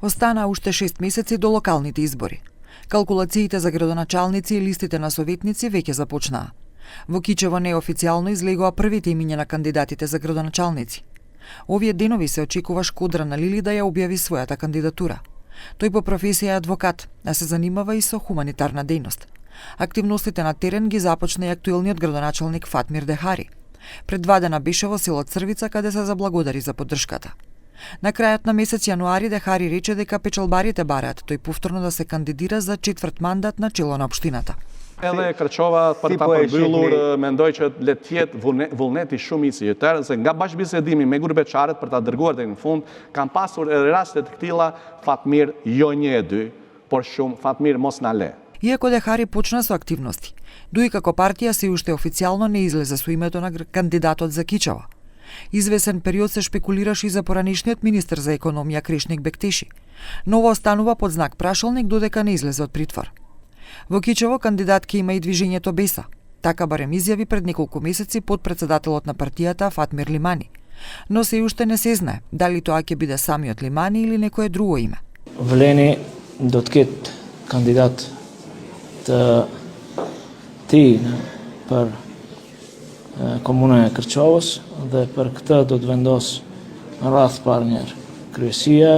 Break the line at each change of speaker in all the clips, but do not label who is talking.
Остана уште 6 месеци до локалните избори. Калкулациите за градоначалници и листите на советници веќе започнаа. Во Кичево неофицијално излегоа првите имиња на кандидатите за градоначалници. Овие денови се очекува Шкодра на Лили да ја објави својата кандидатура. Тој по професија е адвокат, а се занимава и со хуманитарна дејност. Активностите на терен ги започна и актуелниот градоначалник Фатмир Дехари. Пред 2 дена беше во село Црвица каде се заблагодари за поддршката. На крајот на месец јануари Дехари рече дека печалбарите бараат тој повторно да се кандидира за 4 мандат на чело на општината.
Edhe Kërçova për ta përmbyllur mendoj që le të jetë vullneti shumë i zyrtar, se nga bashkëbisedimi me grupeçarët për ta dërguar deri në fund kanë pasur edhe raste të tilla Fatmir jo 1 e 2, por shumë Fatmir mos na le.
Иако Дехари почна со активности, дуи како партија се уште официјално не излезе со името на кандидатот за Кичево. Извесен период се шпекулираше и за поранешниот министер за економија Крешник Бектеши, но ова останува под знак прашалник додека не излезе од притвор. Во Кичево кандидатки има и движењето Беса. Така барем изјави пред неколку месеци подпредседателот на партијата Фатмир Лимани. Но се уште не се знае дали тоа ќе биде самиот Лимани или некое друго име.
Влени do të ketë kandidat të tri për komunën e Kërçovës dhe për këtë do të vendos rreth parë kryesia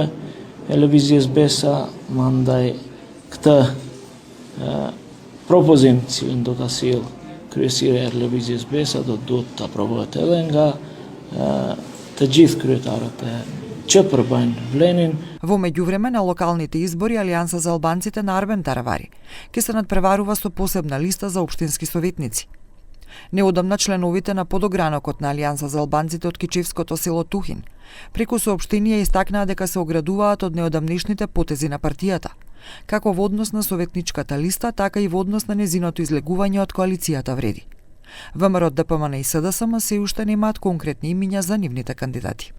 e lëvizjes Besa, mandaj këtë propozim që do të sjell kryesia e lëvizjes Besa do të duhet të aprovohet edhe nga të gjithë kryetarët që përbajnë Vlenin.
Во меѓувреме на локалните избори Алијанса за албанците на Арбен Таравари ќе се надпреварува со посебна листа за општински советници. Неодамна членовите на подогранокот на Алијанса за албанците од кичевското село Тухин преку соопштенија истакнаа дека се оградуваат од неодамнешните потези на партијата, како во однос на советничката листа, така и во однос на незиното излегување од коалицијата Вреди. ВМРО, ДПМН и СДСМ се уште немаат конкретни имиња за нивните кандидати.